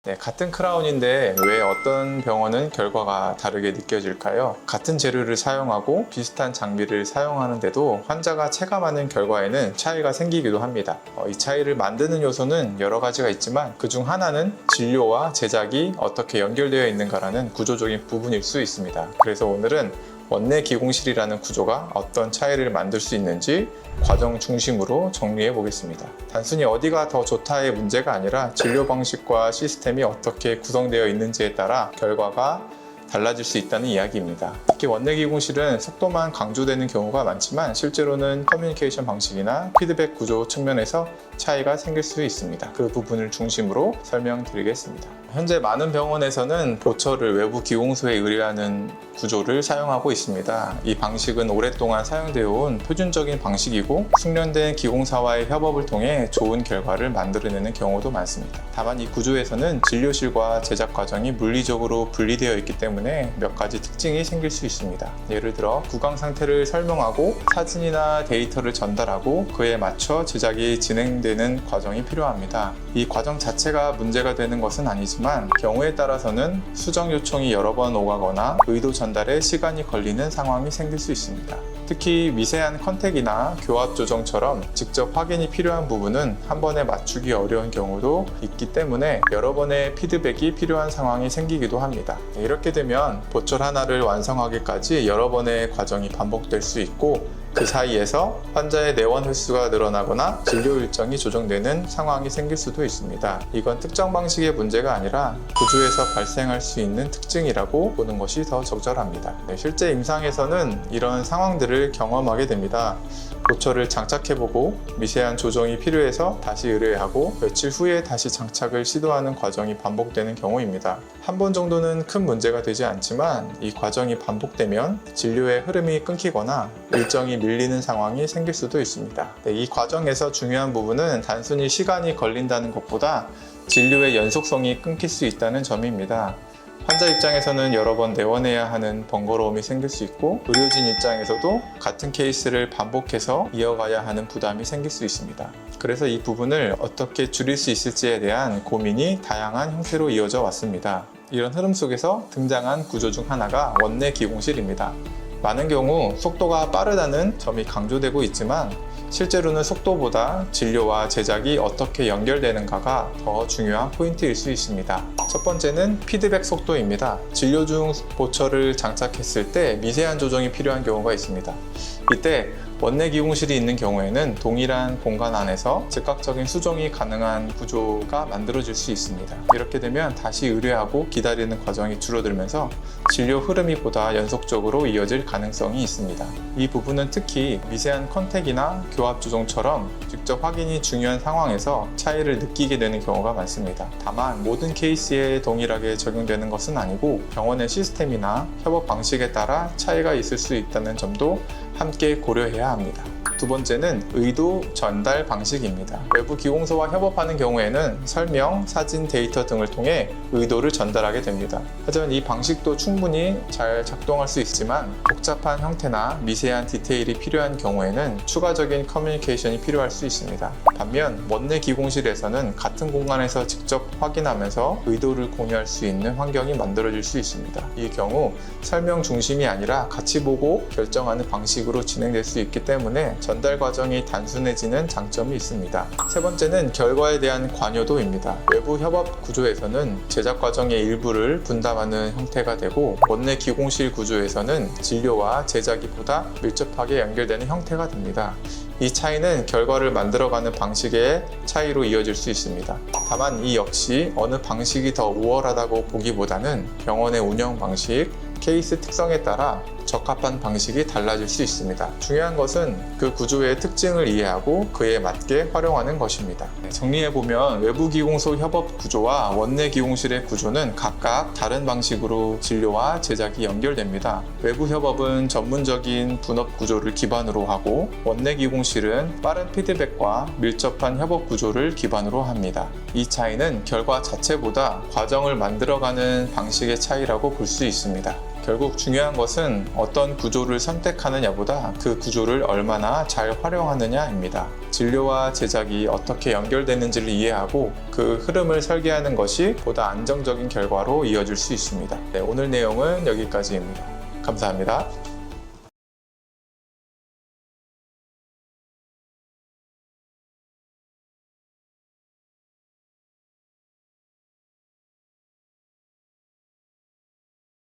네, 같은 크라운인데 왜 어떤 병원은 결과가 다르게 느껴질까요? 같은 재료를 사용하고 비슷한 장비를 사용하는데도 환자가 체감하는 결과에는 차이가 생기기도 합니다. 이 차이를 만드는 요소는 여러 가지가 있지만 그중 하나는 진료와 제작이 어떻게 연결되어 있는가라는 구조적인 부분일 수 있습니다. 그래서 오늘은 원내 기공실이라는 구조가 어떤 차이를 만들 수 있는지 과정 중심으로 정리해 보겠습니다. 단순히 어디가 더 좋다의 문제가 아니라 진료 방식과 시스템이 어떻게 구성되어 있는지에 따라 결과가 달라질 수 있다는 이야기입니다. 특히 원내 기공실은 속도만 강조되는 경우가 많지만 실제로는 커뮤니케이션 방식이나 피드백 구조 측면에서 차이가 생길 수 있습니다. 그 부분을 중심으로 설명드리겠습니다. 현재 많은 병원에서는 보철을 외부 기공소에 의뢰하는 구조를 사용하고 있습니다. 이 방식은 오랫동안 사용되어 온 표준적인 방식이고 숙련된 기공사와의 협업을 통해 좋은 결과를 만들어내는 경우도 많습니다. 다만 이 구조에서는 진료실과 제작 과정이 물리적으로 분리되어 있기 때문에 몇 가지 특징이 생길 수 있습니다. 예를 들어 구강 상태를 설명하고 사진이나 데이터를 전달하고 그에 맞춰 제작이 진행되는 과정이 필요합니다. 이 과정 자체가 문제가 되는 것은 아니지만 경우에 따라서는 수정 요청이 여러 번 오가거나 의도 전달에 시간이 걸리는 상황이 생길 수 있습니다. 특히 미세한 컨택이나 교합 조정처럼 직접 확인이 필요한 부분은 한 번에 맞추기 어려운 경우도 있기 때문에 여러 번의 피드백이 필요한 상황이 생기기도 합니다. 이렇게 되면 보철 하나를 완성하기까지 여러 번의 과정이 반복될 수 있고 그 사이에서 환자의 내원 횟수가 늘어나거나 진료 일정이 조정되는 상황이 생길 수도 있습니다. 이건 특정 방식의 문제가 아니라 구조에서 발생할 수 있는 특징이라고 보는 것이 더 적절합니다. 실제 임상에서는 이런 상황들을 경험하게 됩니다. 보철을 장착해보고 미세한 조정이 필요해서 다시 의뢰하고 며칠 후에 다시 장착을 시도하는 과정이 반복되는 경우입니다. 한 번 정도는 큰 문제가 되지 않지만 이 과정이 반복되면 진료의 흐름이 끊기거나 일정이 밀리는 상황이 생길 수도 있습니다. 이 과정에서 중요한 부분은 단순히 시간이 걸린다는 것보다 진료의 연속성이 끊길 수 있다는 점입니다. 환자 입장에서는 여러 번 내원해야 하는 번거로움이 생길 수 있고 의료진 입장에서도 같은 케이스를 반복해서 이어가야 하는 부담이 생길 수 있습니다. 그래서 이 부분을 어떻게 줄일 수 있을지에 대한 고민이 다양한 형태로 이어져 왔습니다. 이런 흐름 속에서 등장한 구조 중 하나가 원내 기공실입니다. 많은 경우 속도가 빠르다는 점이 강조되고 있지만 실제로는 속도보다 진료와 제작이 어떻게 연결되는가가 더 중요한 포인트일 수 있습니다. 첫 번째는 피드백 속도입니다. 진료 중 보철을 장착했을 때 미세한 조정이 필요한 경우가 있습니다. 이때 원내 기공실이 있는 경우에는 동일한 공간 안에서 즉각적인 수정이 가능한 구조가 만들어질 수 있습니다. 이렇게 되면 다시 의뢰하고 기다리는 과정이 줄어들면서 진료 흐름이 보다 연속적으로 이어질 가능성이 있습니다. 이 부분은 특히 미세한 컨택이나 교합 조정처럼 직접 확인이 중요한 상황에서 차이를 느끼게 되는 경우가 많습니다. 다만 모든 케이스에 동일하게 적용되는 것은 아니고 병원의 시스템이나 협업 방식에 따라 차이가 있을 수 있다는 점도 함께 고려해야 합니다. 두 번째는 의도 전달 방식입니다. 외부 기공소와 협업하는 경우에는 설명, 사진, 데이터 등을 통해 의도를 전달하게 됩니다. 하지만 이 방식도 충분히 잘 작동할 수 있지만 복잡한 형태나 미세한 디테일이 필요한 경우에는 추가적인 커뮤니케이션이 필요할 수 있습니다. 반면 원내 기공실에서는 같은 공간에서 직접 확인하면서 의도를 공유할 수 있는 환경이 만들어질 수 있습니다. 이 경우 설명 중심이 아니라 같이 보고 결정하는 방식으로 진행될 수 있기 때문에 전달 과정이 단순해지는 장점이 있습니다. 세 번째는 결과에 대한 관여도입니다. 외부 협업 구조에서는 제작 과정의 일부를 분담하는 형태가 되고 원내 기공실 구조에서는 진료와 제작이 보다 밀접하게 연결되는 형태가 됩니다. 이 차이는 결과를 만들어가는 방식의 차이로 이어질 수 있습니다. 다만 이 역시 어느 방식이 더 우월하다고 보기보다는 병원의 운영 방식, 케이스 특성에 따라 적합한 방식이 달라질 수 있습니다. 중요한 것은 그 구조의 특징을 이해하고 그에 맞게 활용하는 것입니다. 정리해보면 외부 기공소 협업 구조와 원내 기공실의 구조는 각각 다른 방식으로 진료와 제작이 연결됩니다. 외부 협업은 전문적인 분업 구조를 기반으로 하고 원내 기공실은 빠른 피드백과 밀접한 협업 구조를 기반으로 합니다. 이 차이는 결과 자체보다 과정을 만들어가는 방식의 차이라고 볼 수 있습니다. 결국 중요한 것은 어떤 구조를 선택하느냐보다 그 구조를 얼마나 잘 활용하느냐입니다. 진료와 제작이 어떻게 연결되는지를 이해하고 그 흐름을 설계하는 것이 보다 안정적인 결과로 이어질 수 있습니다. 네, 오늘 내용은 여기까지입니다. 감사합니다.